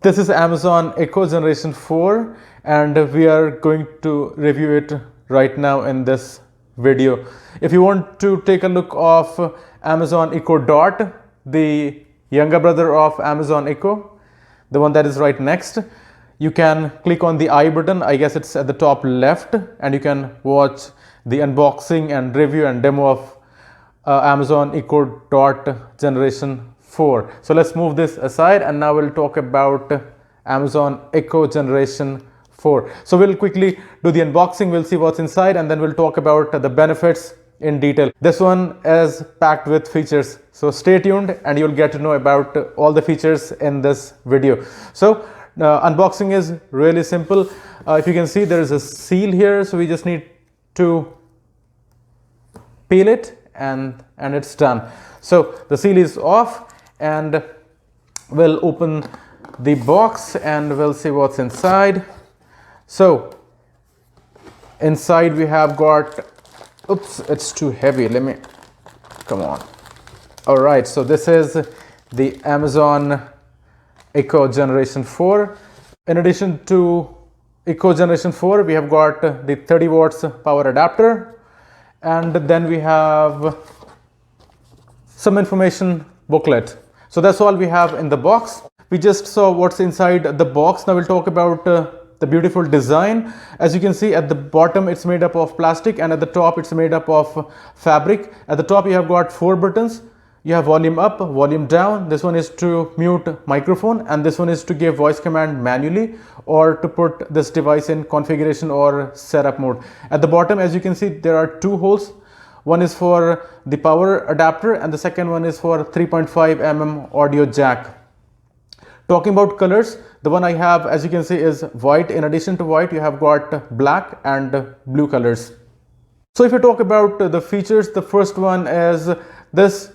This is Amazon Echo Generation 4 and we are going to review it right now in this video. If you want to take a look of Amazon Echo Dot, the younger brother of Amazon Echo, the one that is right next, you can click on the I button. I guess it's at the top left, and you can watch the unboxing and review and demo of Amazon Echo Dot Generation 4. So let's move this aside and now we'll talk about Amazon Echo Generation 4. So we'll quickly do the unboxing, we'll see what's inside, and then we'll talk about the benefits in detail. This one is packed with features, so stay tuned and you'll get to know about all the features in this video. So unboxing is really simple. If you can see, there is a seal here, so we just need to peel it and it's done. So the seal is off and we'll open the box and we'll see what's inside. So inside we have got, oops, it's too heavy, let me, come on. All right, so this is the Amazon Echo Generation 4. In addition to Echo Generation 4, we have got the 30 watts power adapter, and then we have some information booklet. So that's all we have in the box. We just saw what's inside the box. Now we'll talk about the beautiful design. As you can see, at the bottom it's made up of plastic, and at the top it's made up of fabric. At the top you have got 4 buttons. You have volume up, volume down. This one is to mute microphone, and this one is to give voice command manually or to put this device in configuration or setup mode. At the bottom, as you can see, there are 2 holes. One is for the power adapter and the second one is for 3.5 mm audio jack. Talking about colors, the one I have, as you can see, is white. In addition to white, you have got black and blue colors. So if you talk about the features, the first one is this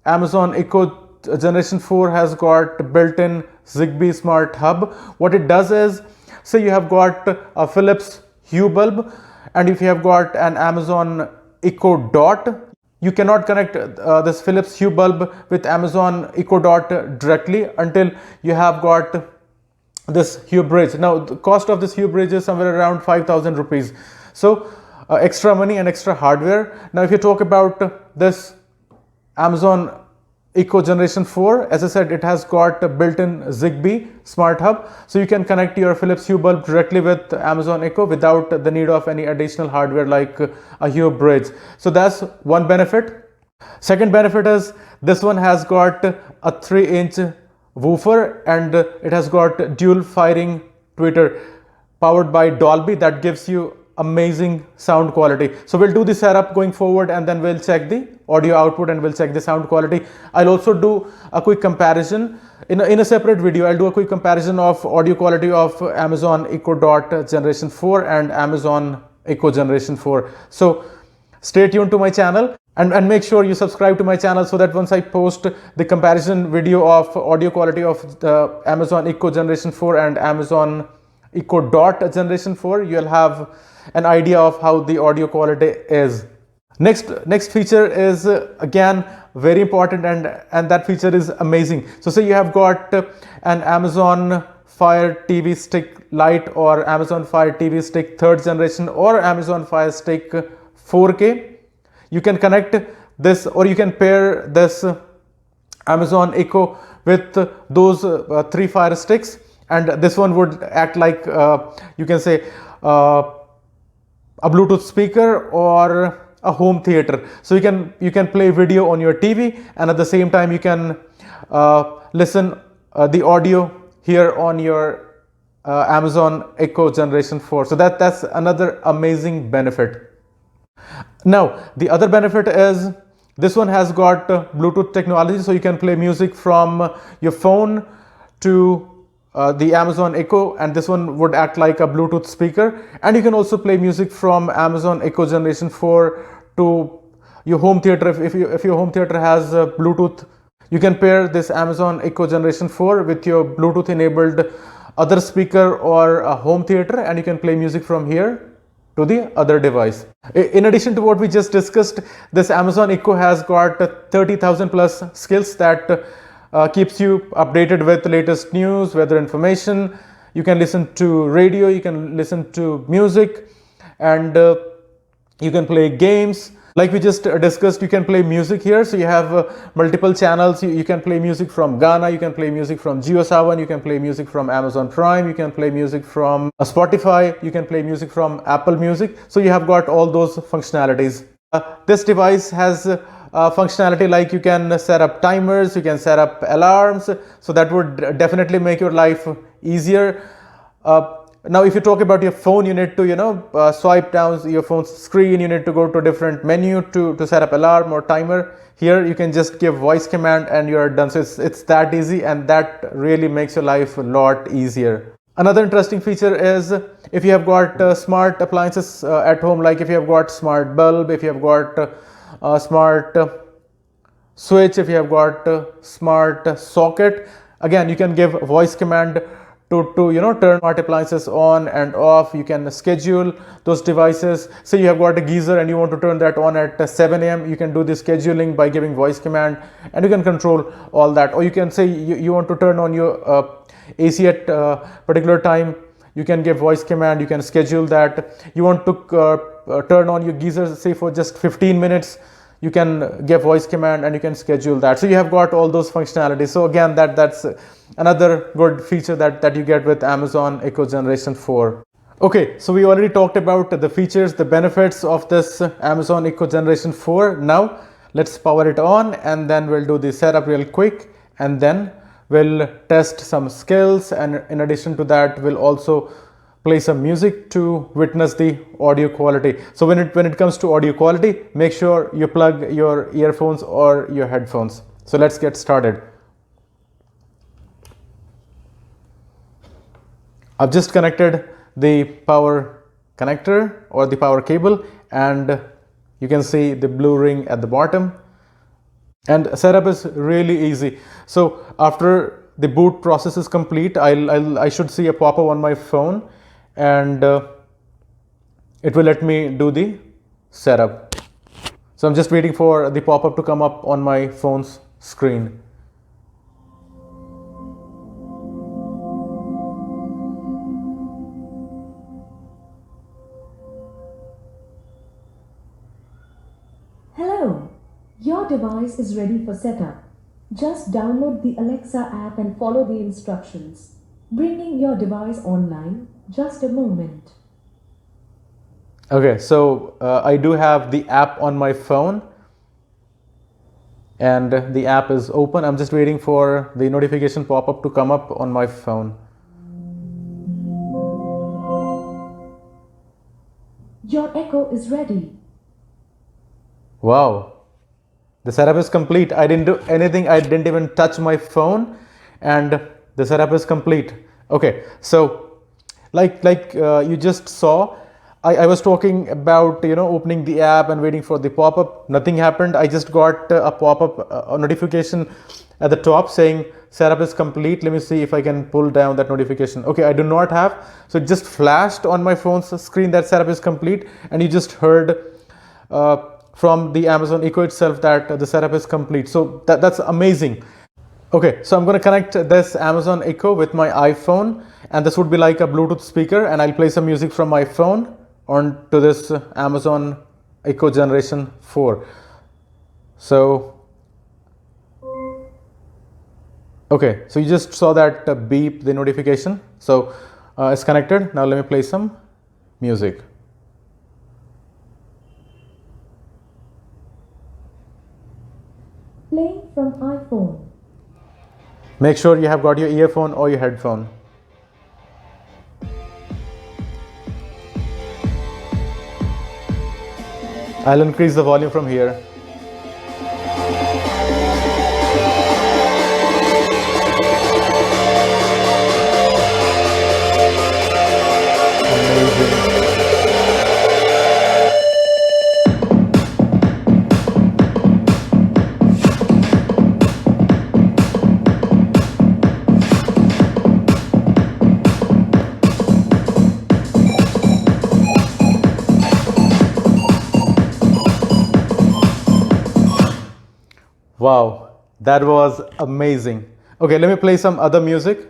Amazon Echo Generation 4 has got built-in Zigbee Smart Hub. What it does is, say you have got a Philips Hue bulb, and if you have got an Amazon Echo Dot, you cannot connect this Philips Hue bulb with Amazon Echo Dot directly until you have got this Hue bridge. Now the cost of this Hue bridge is somewhere around 5,000 rupees. So extra money and extra hardware. Now if you talk about this Amazon Echo Generation 4, as I said, it has got a built-in Zigbee Smart Hub, so you can connect your Philips Hue bulb directly with Amazon Echo without the need of any additional hardware like a Hue bridge. So that's one benefit. Second benefit is this one has got a 3-inch woofer, and it has got dual firing tweeter powered by Dolby that gives you amazing sound quality. So we'll do the setup going forward and then we'll check the audio output and we'll check the sound quality. I'll also do a quick comparison in a separate video. I'll do a quick comparison of audio quality of Amazon Echo Dot Generation 4 and Amazon Echo Generation 4. So stay tuned to my channel and make sure you subscribe to my channel so that once I post the comparison video of audio quality of the Amazon Echo Generation 4 and Amazon Echo Dot Generation 4, you'll have an idea of how the audio quality is. Next feature is again very important, and that feature is amazing. So say you have got an Amazon Fire TV Stick Lite or Amazon Fire TV Stick 3rd generation or Amazon Fire Stick 4K. You can connect this, or you can pair this Amazon Echo with those 3 Fire Sticks, and this one would act like you can say a Bluetooth speaker or a home theater. So you can play video on your TV, and at the same time you can listen the audio here on your Amazon Echo Generation 4. So that's another amazing benefit. Now the other benefit is this one has got Bluetooth technology, so you can play music from your phone to the Amazon Echo, and this one would act like a Bluetooth speaker. And you can also play music from Amazon Echo Generation 4 to your home theater. If your home theater has Bluetooth, you can pair this Amazon Echo Generation 4 with your Bluetooth enabled other speaker or a home theater, and you can play music from here to the other device. In addition to what we just discussed, this Amazon Echo has got 30,000 plus skills that keeps you updated with the latest news, weather information. You can listen to radio, you can listen to music, and you can play games. Like we just discussed, you can play music here. So you have multiple channels. You can play music from Ghana, you can play music from JioSaavn, you can play music from Amazon Prime, you can play music from Spotify, you can play music from Apple Music. So you have got all those functionalities. This device has functionality like you can set up timers, you can set up alarms. So that would definitely make your life easier. Now if you talk about your phone, you need to swipe down your phone's screen, you need to go to a different menu to set up alarm or timer. Here you can just give voice command and you're done. So it's that easy, and that really makes your life a lot easier. Another interesting feature is if you have got smart appliances at home, like if you have got smart bulb, if you have got smart switch, if you have got smart socket, again you can give voice command to turn smart appliances on and off. You can schedule those devices. Say you have got a geyser and you want to turn that on at 7 a.m. You can do the scheduling by giving voice command, and you can control all that. Or you can say you want to turn on your AC at particular time. You can give voice command, you can schedule that. You want to turn on your geyser, say for just 15 minutes, you can give voice command and you can schedule that. So you have got all those functionalities. So again, that's another good feature that you get with Amazon Echo Generation 4. Okay, so we already talked about the features, the benefits of this Amazon Echo Generation 4. Now let's power it on, and then we'll do the setup real quick, and then we'll test some skills, and in addition to that we'll also play some music to witness the audio quality. So when it comes to audio quality, make sure you plug your earphones or your headphones. So let's get started. I've just connected the power connector or the power cable, and you can see the blue ring at the bottom. And setup is really easy. So after the boot process is complete, I should see a pop-up on my phone, and it will let me do the setup. So I'm just waiting for the pop-up to come up on my phone's screen. Hello, your device is ready for setup. Just download the Alexa app and follow the instructions. Bringing your device online. Just a moment. Okay, so I do have the app on my phone, and the app is open. I'm just waiting for the notification pop-up to come up on my phone. Your Echo is ready. Wow, the setup is complete. I didn't do anything. I didn't even touch my phone, and the setup is complete. Okay, so like you just saw, I was talking about opening the app and waiting for the pop-up. Nothing happened. I just got a pop-up notification at the top saying setup is complete. Let me see if I can pull down that notification. Okay, I do not have. So it just flashed on my phone's screen that setup is complete, and you just heard from the Amazon Echo itself that the setup is complete. So that's amazing. Okay, so I'm going to connect this Amazon Echo with my iPhone, and this would be like a Bluetooth speaker, and I'll play some music from my phone onto this Amazon Echo Generation 4. So, okay, so you just saw that beep, the notification. So it's connected. Now let me play some music. Playing from iPhone. Make sure you have got your earphone or your headphone. I'll increase the volume from here. Wow, That was amazing. Okay, let me play some other music.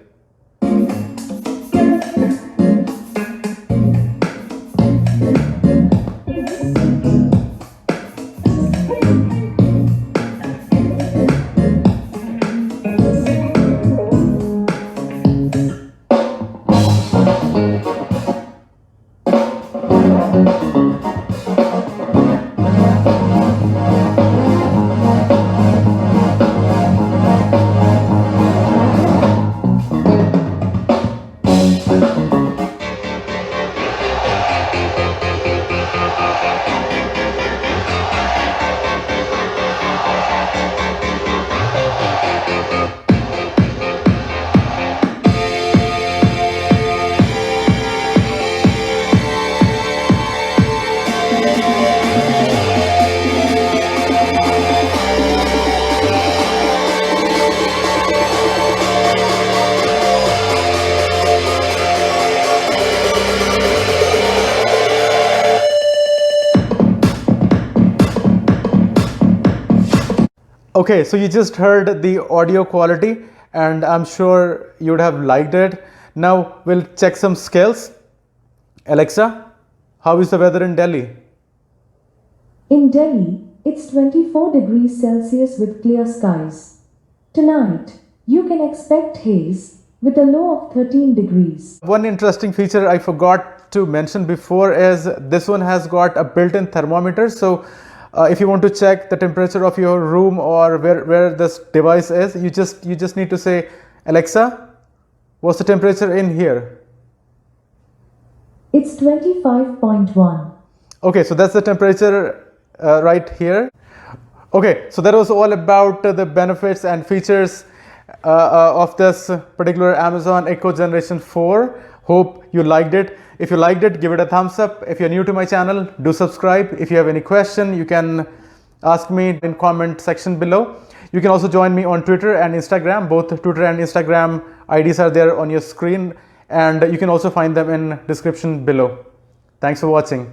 Okay, so you just heard the audio quality and I'm sure you would have liked it. Now we'll check some skills. Alexa, how is the weather in Delhi? In Delhi, it's 24 degrees Celsius with clear skies. Tonight, you can expect haze with a low of 13 degrees. One interesting feature I forgot to mention before is this one has got a built-in thermometer. So if you want to check the temperature of your room or where this device is, you just need to say, Alexa, what's the temperature in here? It's 25.1. Okay, so that's the temperature right here. Okay, so that was all about the benefits and features of this particular Amazon Echo Generation 4. Hope you liked it. If you liked it, give it a thumbs up. If you're new to my channel, do subscribe. If you have any question, you can ask me in comment section below. You can also join me on Twitter and Instagram. Both Twitter and Instagram IDs are there on your screen, and you can also find them in description below. Thanks for watching.